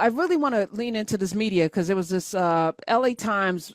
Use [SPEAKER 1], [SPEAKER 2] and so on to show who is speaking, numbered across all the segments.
[SPEAKER 1] I really want to lean into this media because there was this LA Times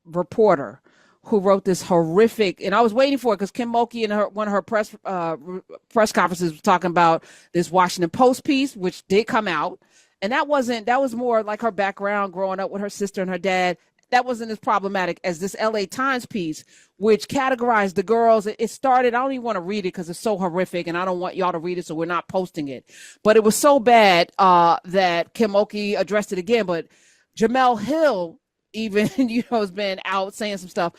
[SPEAKER 1] reporter who wrote this horrific, and I was waiting for it because Kim Mulkey in one of her press conferences was talking about this Washington Post piece, which did come out, and that was more like her background growing up with her sister and her dad. That wasn't as problematic as this LA Times piece, which categorized the girls. It started, I don't even want to read it because it's so horrific and I don't want y'all to read it, so we're not posting it. But it was so bad that Kim Mulkey addressed it again. But Jamel Hill even, has been out saying some stuff.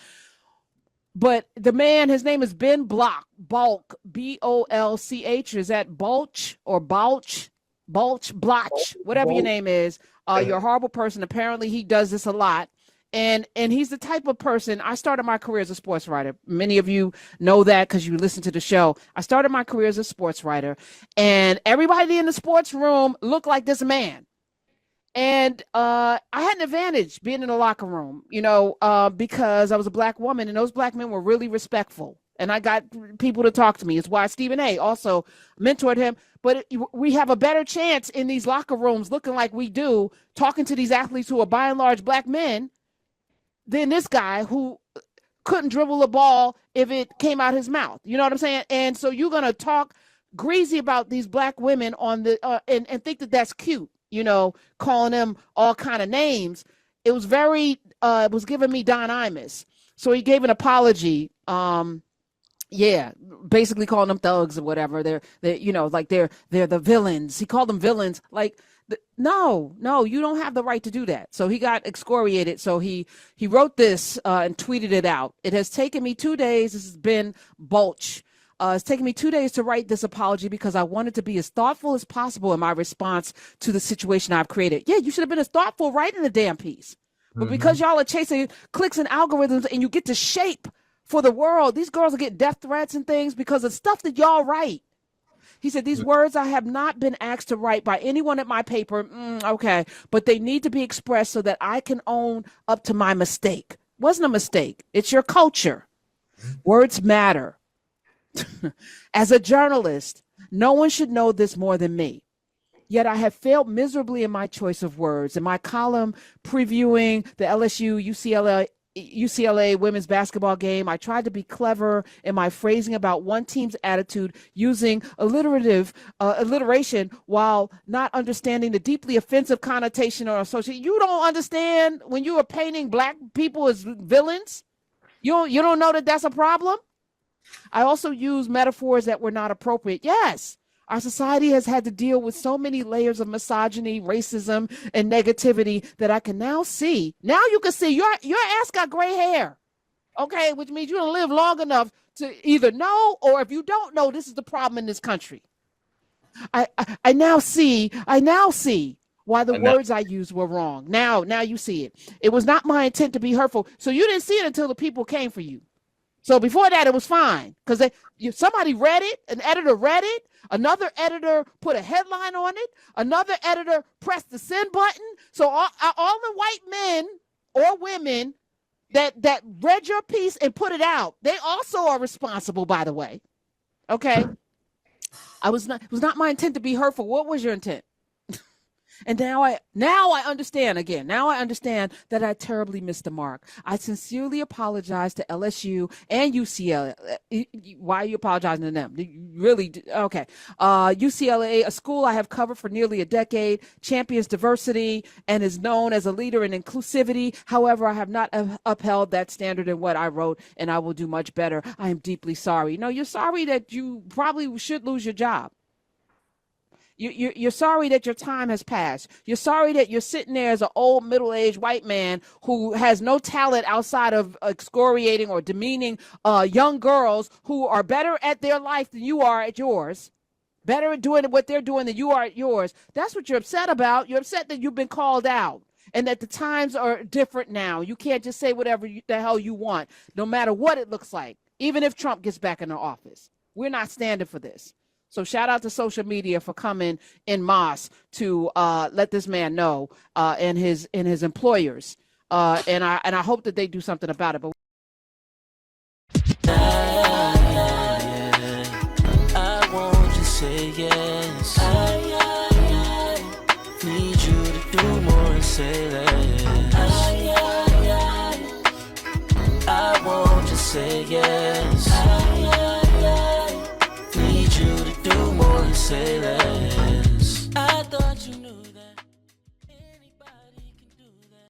[SPEAKER 1] But the man, his name is Ben Bolch, Bolch. Is that Bolch or Bolch? Blotch, whatever your name is. You're a horrible person. Apparently he does this a lot. And he's the type of person. I started my career as a sports writer. Many of you know that because you listen to the show. I started my career as a sports writer, and everybody in the sports room looked like this man. And I had an advantage being in the locker room, because I was a black woman, and those black men were really respectful. And I got people to talk to me. It's why Stephen A. also mentored him. But we have a better chance in these locker rooms looking like we do, talking to these athletes who are by and large black men, than this guy who couldn't dribble a ball if it came out his mouth. You know what I'm saying? And so you're going to talk greasy about these black women on the and think that that's cute, calling them all kind of names. It was it was giving me Don Imus. So he gave an apology. Basically calling them thugs or whatever. They're the villains. He called them villains. Like, no, you don't have the right to do that. So he got excoriated. So he wrote this and tweeted it out. It has taken me 2 days. This has been Bolch. It's taken me 2 days to write this apology because I wanted to be as thoughtful as possible in my response to the situation I've created. Yeah, you should have been as thoughtful writing the damn piece. But because y'all are chasing clicks and algorithms and you get to shape for the world, these girls will get death threats and things because of stuff that y'all write. He said, these words I have not been asked to write by anyone at my paper. Okay. But they need to be expressed so that I can own up to my mistake. Wasn't a mistake. It's your culture. Words matter. As a journalist, no one should know this more than me. Yet I have failed miserably in my choice of words. In my column previewing the LSU UCLA women's basketball game, I tried to be clever in my phrasing about one team's attitude using alliteration while not understanding the deeply offensive connotation or association. You don't understand when you are painting black people as villains? You don't know that that's a problem? I also use metaphors that were not appropriate. Yes. Our society has had to deal with so many layers of misogyny, racism, and negativity that I can now see. Now you can see your ass got gray hair, okay, which means you don't live long enough to either know, or if you don't know, this is the problem in this country. I now see why the words I used were wrong. Now you see it. It was not my intent to be hurtful. So you didn't see it until the people came for you. So before that, it was fine because somebody read it, an editor read it, another editor put a headline on it, another editor pressed the send button. So all the white men or women that read your piece and put it out, they also are responsible, by the way. Okay. It was not my intent to be hurtful. What was your intent? And now I understand again. Now I understand that I terribly missed the mark. I sincerely apologize to LSU and UCLA. Why are you apologizing to them? Really? Okay. UCLA, a school I have covered for nearly a decade, champions diversity and is known as a leader in inclusivity. However, I have not upheld that standard in what I wrote, and I will do much better. I am deeply sorry. No, you're sorry that you probably should lose your job. You're sorry that your time has passed. You're sorry that you're sitting there as an old middle-aged white man who has no talent outside of excoriating or demeaning young girls who are better at their life than you are at yours, better at doing what they're doing than you are at yours. That's what you're upset about. You're upset that you've been called out and that the times are different now. You can't just say whatever the hell you want, no matter what it looks like, even if Trump gets back in the office. We're not standing for this. So shout out to social media for coming en masse to let this man know and his employers. And I hope that they do something about it. But
[SPEAKER 2] I won't just say yes. I need you. say less. I won't just say yes.